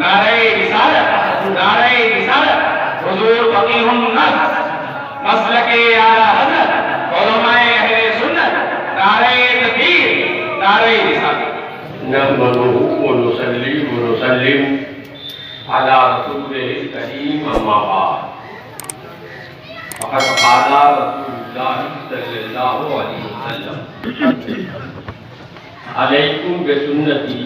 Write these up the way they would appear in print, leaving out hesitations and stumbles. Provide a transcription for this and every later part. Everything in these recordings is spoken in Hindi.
नारे रिसालत, नारे रिसालत, हुजूर फकीहुन नस, मसलके आला हज़रत, उलमाए अहले सुन्नत, नारे तकबीर, नारे रिसालत। नहमदुहु व नुसल्ली व नुसल्लिम अला रसूलिल करीम अम्मा बाद। फ़क़द क़ाला रसूलुल्लाह सल्लल्लाहु अलैहि वसल्लम अलैकुम बिसुन्नती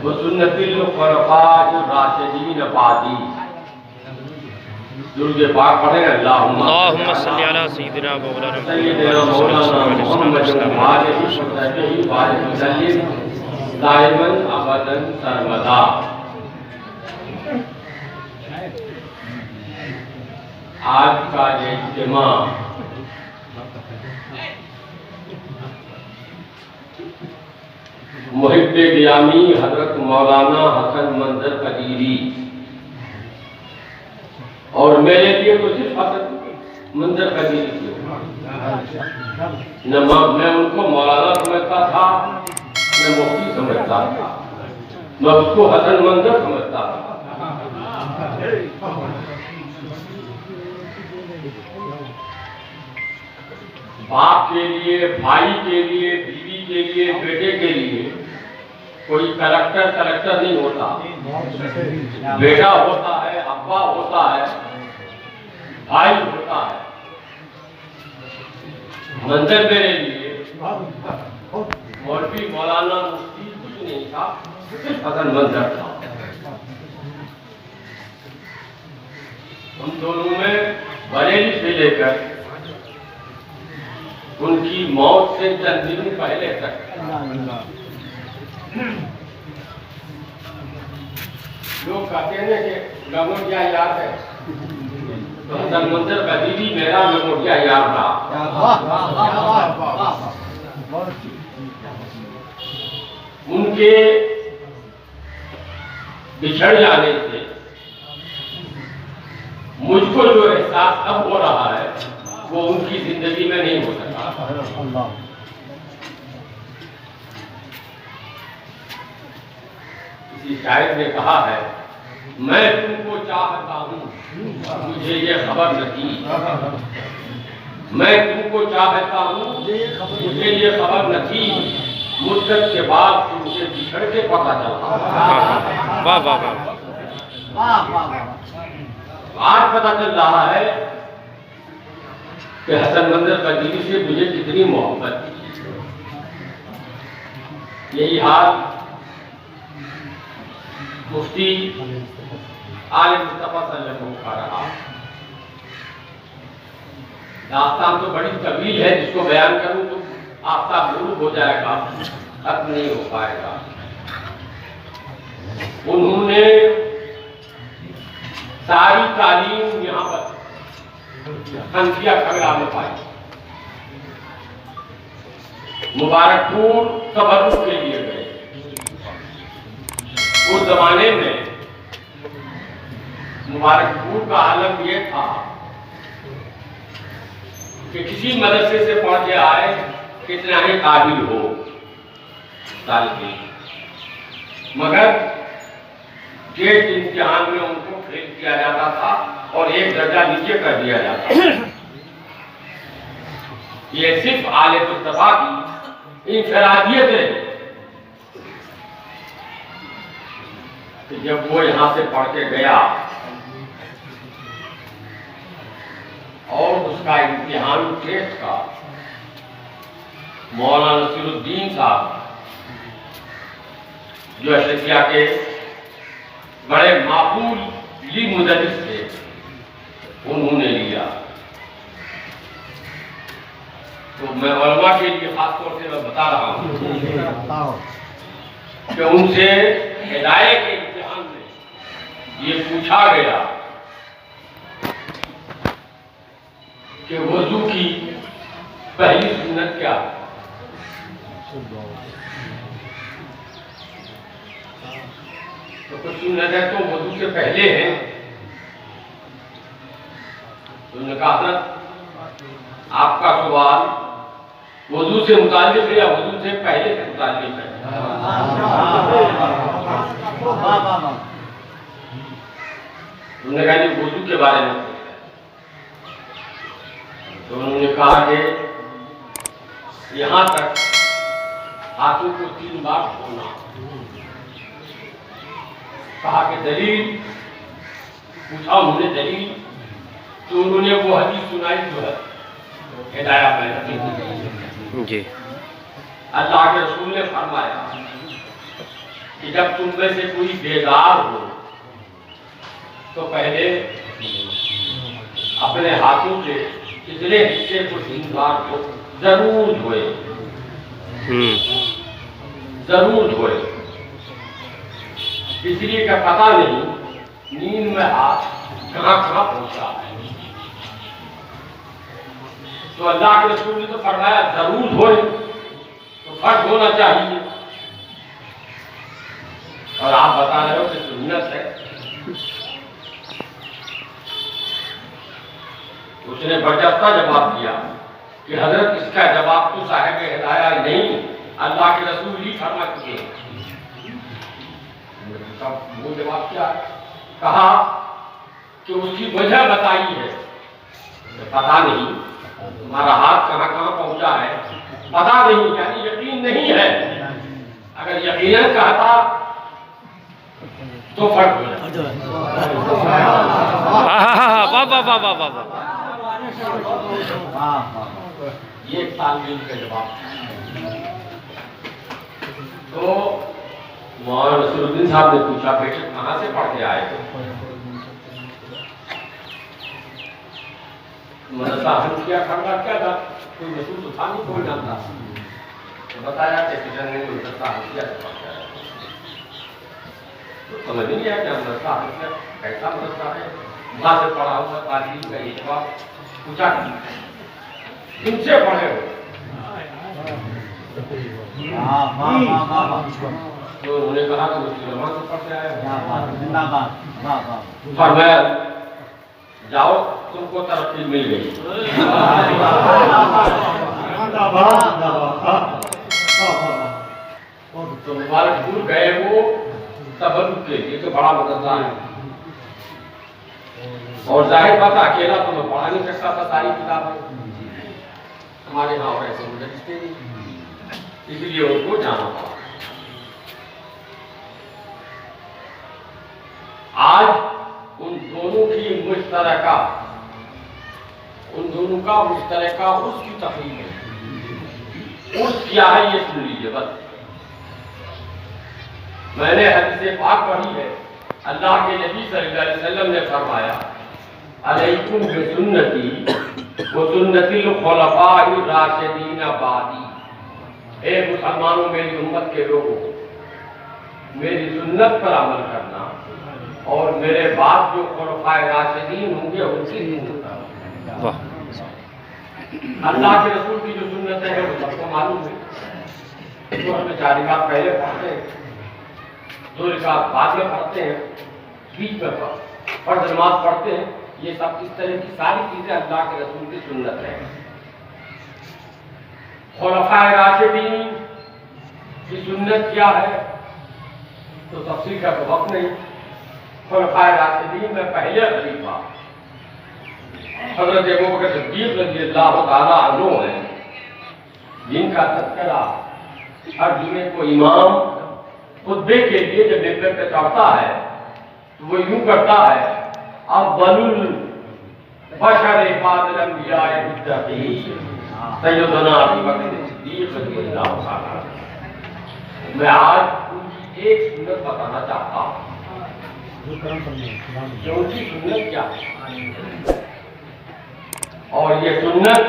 व सुन्नतिल खुलफ़ाइर राशिदीन बादी। दुरूद पाक पढ़ें। अल्लाहुम्मा सल्ली अला सय्यिदिना व मौलाना मुहम्मद दाइमन अबदन सर्वदा। आज का ये इज्तिमा मुहिब्बे गियामी हजरत मौलाना हसन मंजर कदीरी और मेरे लिए तो सिर्फ हसन मंजर कदीरी न मैं उनको मौलाना समझता था न मुफ्ती समझता था, मैं उसको हसन मंजर समझता था। बाप के लिए, भाई के लिए, बीवी के लिए, बेटे के लिए कोई कलेक्टर नहीं होता। बेटा होता है, अब्बा होता है, भाई होता है। मंजर मेरे लिए मौलवी मौलाना मुफ्ती कुछ नहीं था, सिर्फ हसन मंजर था। हम दोनों में बरेली से लेकर उनकी मौत से चंद दिन पहले तक लोग कहते हैं कि मेमोरिया याद है, तो हसन मंजर कदीरी मेरा मेमोरिया याद था। उनके बिछड़ जाने से मुझको जो एहसास अब हो रहा है वो उनकी जिंदगी में नहीं हो सका। किसी शायर ने कहा है, मैं तुमको चाहता हूं मुझे ये खबर नहीं, मैं तुमको चाहता हूं मुझे ये खबर नहीं, मुद्दत के बाद तुमसे बिछड़ के पता चला। वाह वाह वाह। आज पता चल रहा है कि हसन मंजर कदीरी से मुझे कितनी मोहब्बत थी। यही हाल मुफ्ती आले मुस्तफा सल्लल्लाहु का रहा। दास्तान तो बड़ी तवील है, जिसको बयान करूं तो आफ्ताब गुरूब हो जाएगा, खत्म नहीं हो पाएगा। उन्होंने सारी तालीम यहाँ पर हंसिया खगड़ा में पाई। मुबारकपुर तबर्रुक के लिए गए। उस जमाने में मुबारकपुर का आलम यह था कि किसी मदरसे से पढ़ के आए कितना ही काबिल हो तालिब, मगर गेट इम्तिहान में उनको फेल किया जाता था और एक दर्जा नीचे कर दिया जाता था। ये सिर्फ आले मुस्तफा की इंफरादियत है कि जब वो यहां से पढ़ के गया और उसका इम्तिहान टेस्ट का मौलाना नसीरुद्दीन साहब जो अशरिया के बड़े माकूल मुदर्रिस थे, उन्होंने लिया। तो मैं उलमा के लिए खास तौर से मैं बता रहा हूं कि उनसे हिदायत के इम्तिहान में ये पूछा गया कि वजू की पहली सुन्नत क्या है। तो कुछ सुन्नत है तो वजू से पहले है। तो उन्होंने कहा आपका सवाल वजू से मुताल्लिक है या वजू से पहले से मुताल्लिक है? उन्होंने कहा जी वुजू के बारे में, तो उन्होंने कहा कि यहाँ तक हाथों को 3 बार धोना। कहा कि दलील, पूछा उन्होंने दलील, तो उन्होंने वो हदीस सुनाई जो है हिदाया में जी। अल्लाह के रसूल ने फरमाया कि जब तुम में से कोई बेदार हो तो पहले अपने हाथों के इतने हिस्से को 3 बार को जरूर धोए, जरूर धोए। इसलिए का पता नहीं नींद में हाथ कहाँ कहाँ पहुंचा है। तो अल्लाह के रसूल ने तो फरमाया जरूर धोए, तो फर्ज होना चाहिए। और आप बता रहे हो कि सुन्नत है। उसने बर्जस्ता जवाब दिया कि हजरत इसका जवाब तो साहिब हिदाया नहीं, अल्लाह के रसूल ही फरमा चुके हैं। वो जवाब क्या है? कहा कि उसकी वजह बताई है, पता नहीं तुम्हारा हाथ कहाँ कहाँ पहुंचा है, पता नहीं, यानी यकीन नहीं है। अगर यकीनन कहता तो फर्क हो जाता। वाह वाह वाह वाह वाह। ये तालमेल का जवाब। तो मौलाना नसीरुद्दीन साहब ने पूछा बेटे कहाँ से पढ़ के आए थे? मदरसा हनफिया खंडा क्या था, कोई महसूस तो था नहीं, कोई जानता। तो बताया कि किशन ने मदरसा हनफिया से पढ़ के आया। तो समझ नहीं आया कि मदरसा हनफिया कैसा मदरसा है, वहां से पढ़ा हुआ तालीम का एक बार पूछा किनसे पढ़े हो? तो उन्होंने कहा कि मुस्लिम से पढ़ के आया। फरमाया जाओ तुमको तरक्की मिल गई। तो मुबारकपुर गए वो तबरुक के लिए, तो बड़ा मदरसा है और जाहिर बात अकेला तो मैं पढ़ा नहीं सकता था सारी किताबें, हमारे यहाँ और ऐसे मुदर्रिस नहीं, इसलिए उनको जाना पड़ा। आज उन दोनों की मुश्तरका, उन दोनों का मुश्तरका उसकी तकरीर है। उस क्या है ये सुन लीजिए बस। मैंने हदीस पाक पढ़ी है, अल्लाह के नबी सल्लल्लाहु अलैहि वसल्लम ने फरमाया अलैकुम बिसुन्नती व सुन्नतिल खुलफाए राशिदीन बादी। ए मुसलमानों, मेरी उम्मत के लोगों, मेरी सुन्नत पर अमल करना और मेरे बाद जो खुलफाए राशिदीन होंगे उनकी सुन्नत। अल्लाह के रसूल की जो सुन्नत है वो सबको मालूम है। तो हमें 4 रिकात पहले पढ़ते हैं, 2 रिकात बाद में पढ़ते हैं, बीच में फर्ज नमाज पढ़ते हैं। ये सब इस तरह की सारी चीजें अल्लाह के रसूल की सुन्नत है। खुलफाए राशिदीन की सुन्नत क्या है तो तफसील का तो वक्त नहीं। खुलफाए राशिदीन में पहले खलीफा हजरत अबू बकर सिद्दीक रज़ियल्लाहु ताला अन्हु है, जिनका तज़किरा हर जुमे को इमाम खुतबे के लिए जब मिंबर पे चढ़ता है तो वो यूं करता है अव्वलुल बशर बादल अंबिया मुत्तक़ीन सैयदना अबू बकर सिद्दीक रज़ियल्लाहु ताला। मैं आज उनकी एक सुन्नत बताना चाहता हूँ। उनकी सुन्नत क्या है और ये सुन्नत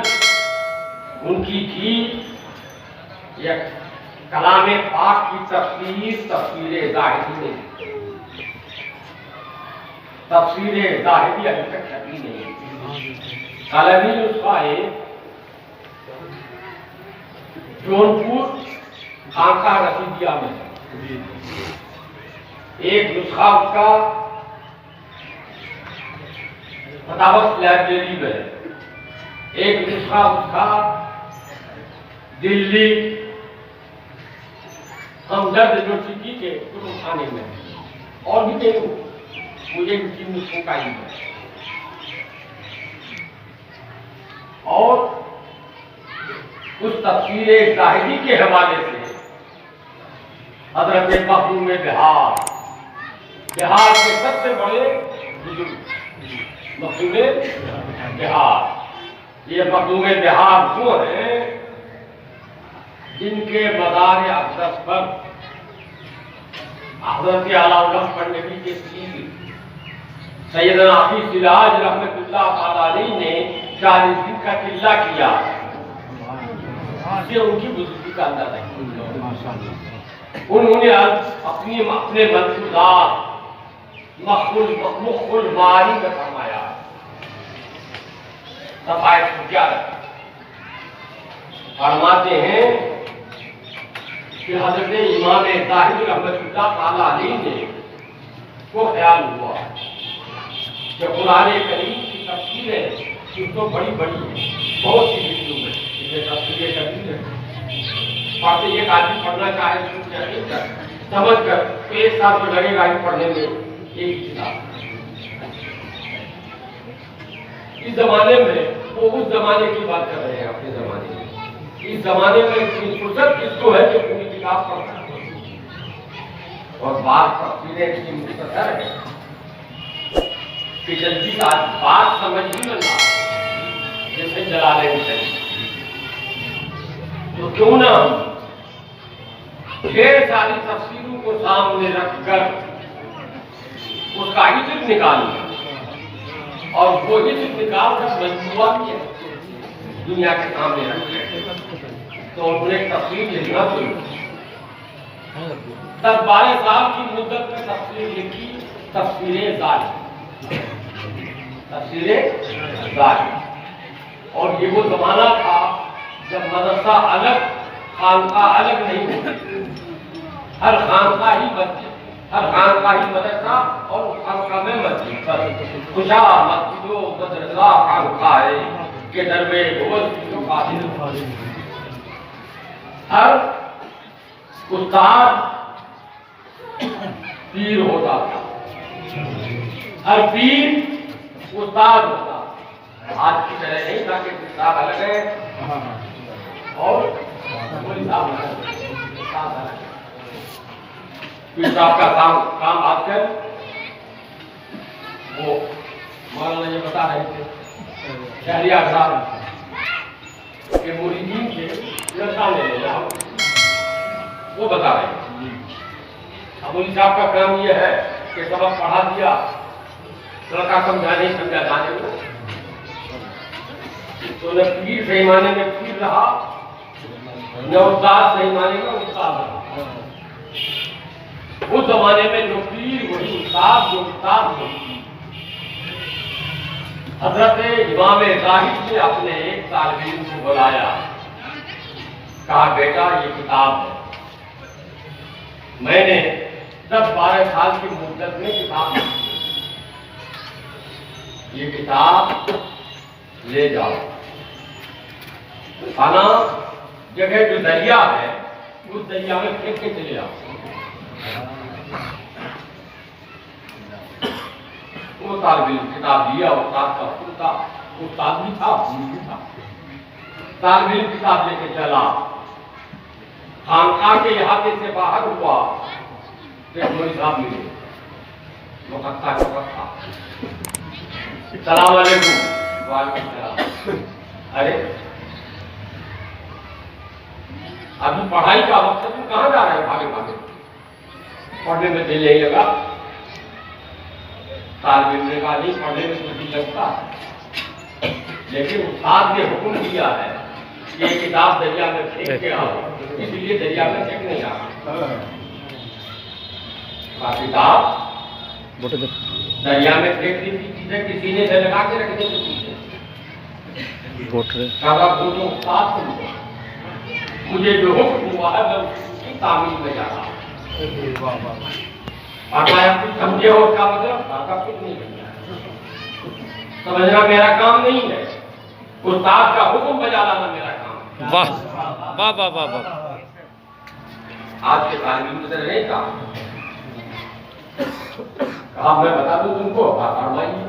उनकी थी एक कलामे पाक की तफसीर ज़ाहिदी नहीं, तफसीर ज़ाहिदी अभी तक छपी नहीं। कलमी नुस्खा है जौनपुर खानका रसीदिया में, एक नुस्खा उसका फतावत लाइब्रेरी में, एक नुस्खा उसका दिल्ली हमदर्द यूनिवर्सिटी के कुतुबखाने में, और भी कहीं। मुझे इनकी मुझको का ही है। और उस तफसीर ज़ाहिदी के हवाले से हजरत मखदूम बिहार, बिहार के सबसे बड़े बुजुर्ग मखदूम बिहार, ये मखदूम बिहार वो हैं जिनके मज़ार अक़दस पर हज़रत आला नबी के पीर सैयदना हफीज़ सिराज रहमतुल्लाह अलैहि ने 40 दिन का किल्ला किया। ये उनकी बुजुर्गी का अंदाजा है। उन्होंने अपने मंसूबात मुखुल मारी में फरमाया, सफाई को क्या रखा। फरमाते हैं कि हज़रत इमाम ज़ाहिद रहमतुल्लाह अलैहि ने को ख्याल हुआ कि कुरान करीम की तफसीरें तो बड़ी बड़ी है, बहुत सी हिस्सों में इन्हें तफसीरें करनी है। बाकी एक आदमी पढ़ना चाहे तो समझ कर तो एक साल तो लगेगा ही पढ़ने में एक किताब। इस जमाने में वो उस जमाने की बात कर रहे हैं, अपने जमाने में। इस जमाने में फुर्सत किसको है जो पूरी किताब पढ़ता है। और बात तफसीरें की मुख्तसर है कि जल्दी का बात समझ ही न ला, जैसे जलालैन शरीफ तो क्यों ना ढेर सारी तफसीरों को सामने रखकर उसका हिस्सा निकाल लिया और वो हिस्सा निकाल कर मजबूआ किया दुनिया के सामने रख तो उन्होंने तफसीर लिखना शुरू 10-12 साल की मुद्दत में तफसीर लिखी, तफसीरें जाली। और ये वो जमाना था जब मदरसा अलग खानकाह अलग नहीं होती, हर खानकाह ही मस्जिद, हर खानकाह ही मदरसा और खानकाह में मस्जिद। खुशा मस्जिदों मदरसा खानकाह के दरमे हर उस्ताद पीर होता था, हर पीर उस्ताद होता। आज की तरह नहीं था कि किताब अलग है और कोई साहब अलग। पीर साहब का काम आजकल वो मौलाना ये बता रहे थे शहरियार साहब के मुरीदीन के लड़का ले लेना, वो बता रहे हैं। अबुल साहब का काम ये है कि सबक पढ़ा दिया, लड़का समझा नहीं समझा जाने को, तो न पीर सही माने में पीर रहा, न उस्ताद सही माने में उस्ताद रहा। उस जमाने में जो पीर वही उस्ताद, जो उस्ताद वही। हजरत इमाम ज़ाहिद ने अपने एक तालिब इल्म को बुलाया, कहा बेटा ये किताब है, मैंने 10-12 साल की मुद्दत में किताब लिखी, ये किताब ले जाओ, खाना जगह जो दरिया है उस दरिया में फेंक के चले आओ। वो तालिब इल्म किताब लिया, उस्ताद का हुक्म था, उस्ताद भी था, भी था। तालिब इल्म किताब लेके चला, खानकाह के इहाते से बाहर हुआ, मौलवी साहब मिले, मुकद्दा था, सलाम अलैकुम। वालेकुम सलाम। अरे अभी पढ़ाई का वक्त है, तुम कहाँ जा रहे हो भागे भागे? पढ़ने में दिल नहीं लगा। तालिब इल्म ने कहा नहीं, पढ़ने में तो दिल लगता है, लेकिन उस्ताद ने हुक्म दिया है कि ये किताब दरिया में फेंक के आओ, इसलिए दरिया में फेंक नहीं आ। किताब दरिया में फेंक दी थी, चीजें किसी ने से लगा के रख दी थी। मुझे जो हुक्म हुआ है मैं उसकी तामील में जा रहा हूँ। कुछ समझे हो उसका मतलब? कुछ नहीं समझना मेरा काम नहीं है, उस्ताद का हुक्म बजा लाना मेरा काम। वाह वाह वाह वाह वाह। आज के तालीम में नहीं था, कहा मैं बता दूं तुमको? फरमाइए।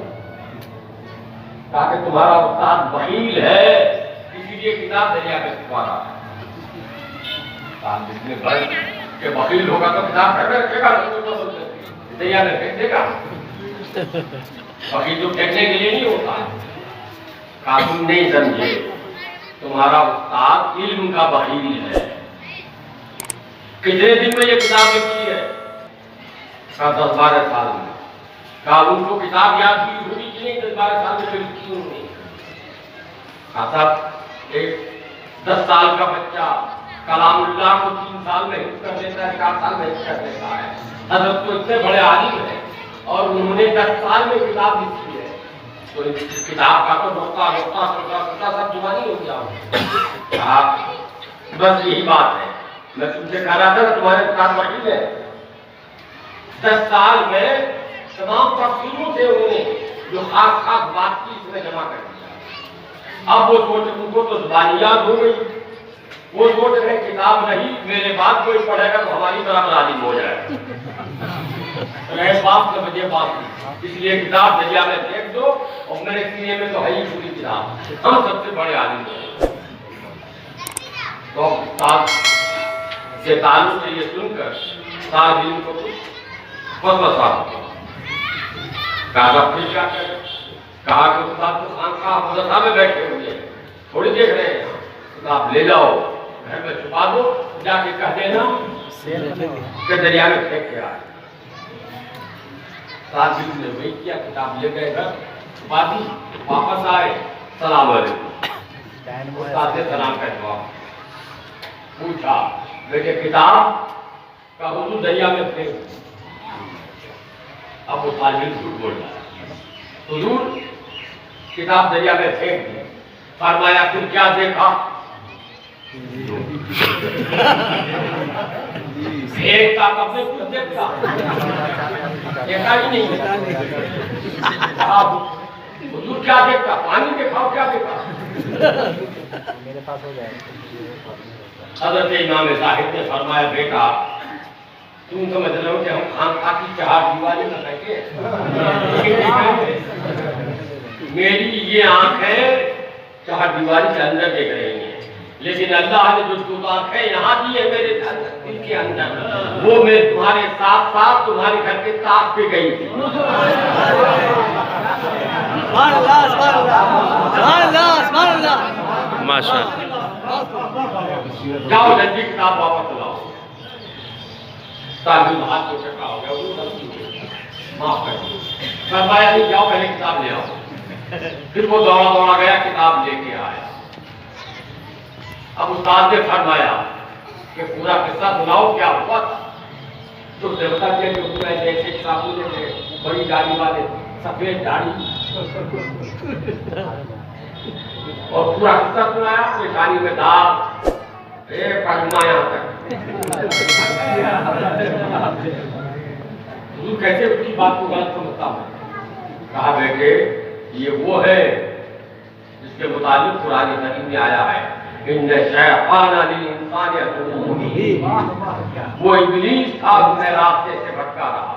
कहा कि तुम्हारा उस्ताद बखील है, इसीलिए किताब दरिया में छुपा रहा है। जितने बड़े के बखील होगा तो किताब घर में रखेगा, दरिया में फेंक देगा। बखील तो फेंकने के लिए नहीं होता है। कहा तुम नहीं समझे, तुम्हारा उस्ताद इल्म का बखील है। कितने दिन में ये किताब लिखी है? कहा 10-12 साल में। कहा उनको किताब याद भी होगी कि नहीं 10-12 साल में लिखी होंगी? कहा साहब एक 10 साल का बच्चा कलामुल्लाह को 3 साल में हिफ्ज़ कर लेता है, 4 साल में हिफ्ज़ कर लेता है। हज़रत तो इतने बड़े आलिम हैं और उन्होंने 10 साल में किताब लिखी है, तो इस किताब का तो रोता सब जुबानी हो गया। बस यही बात है, मैं तुमसे कह रहा था तुम्हारे साथ वकील है। 10 साल में तमाम तफसीलों से उन्होंने जो खास बात की इसमें जमा कर दिया। अब वो सोच, उनको तो जुबानियात हो गई, वो सोच रहे किताब नहीं, मेरे बाद कोई पढ़ेगा तो हमारी तरह आलिम हो जाए। रहे बाप न बजे बाप, इसलिए किताब दरिया में फेंक दो और मेरे सीने में तो है ही पूरी किताब, हम सबसे बड़े आलिम हैं। तो उस्ताद से ताल्लुक से ये सुनकर तालिम को वसवसा हुआ। कहा फिर क्या करें? कहा कि उस्ताद तो खानकाह मदरसा में बैठे हुए हैं, थोड़ी देख रहे हैं, किताब ले जाओ घर में छुपा दो, जाके कह देना कि दरिया में फेंक के आए। साजिद ने वही किया, किताब ले गए घर, छुपा दी, वापस आए, सलाम अलैकुम। उस्ताद से सलाम का जवाब पूछा, बेटे किताब का हुजूर दरिया में फेंक। अब वो तालिब झूठ बोल रहा है, हुजूर किताब दरिया में फेंक दी। फरमाया तुम क्या देखा? फेंकता तब में कुछ देखता, देखा ही नहीं। हुजूर क्या देखता? पानी देखा, क्या देखा? मेरे पास हो जाएगा। हज़रत इमाम साहिब ने फरमाया बेटा तुम समझ रहे हो कि हम खानकाह की 4 दीवारी में बैठे हैं? मेरी ये आंख है 4 दीवारी के अंदर देख रही है, लेकिन अल्लाह ने जो आंखें यहाँ दी है मेरे दिल के अंदर, वो मैं तुम्हारे साथ साथ तुम्हारे घर के ताक पे गई थी। माशाअल्लाह। जाओ जल्दी किताब वापस लाओ। तालिब हाथ को चक्का हो गया, वो गलती हो गई, माफ कर दो। फरमाया नहीं जाओ पहले किताब ले आओ। फिर वो दौड़ा गया, किताब लेके आया। अब उस्ताद ने फरमाया कि पूरा किस्सा सुनाओ क्या हुआ। तो देवता के जो पूरा जैसे साबुन थे, बड़ी दाढ़ी वाले, सफेद दाढ़ी, और पूरा किस्सा सुनाया। पेशानी में दाग, पढ़ना यहाँ तक। कैसे उसकी बात को गलत समझता हूँ? कहा बेटे ये वो है जिसके मुताबिक कुरान करीम में आया है, इन्ने शैतान लिल इंसान अदुव्वुन मुबीन। वो इब्लीस था, तुम्हें रास्ते से भटका रहा।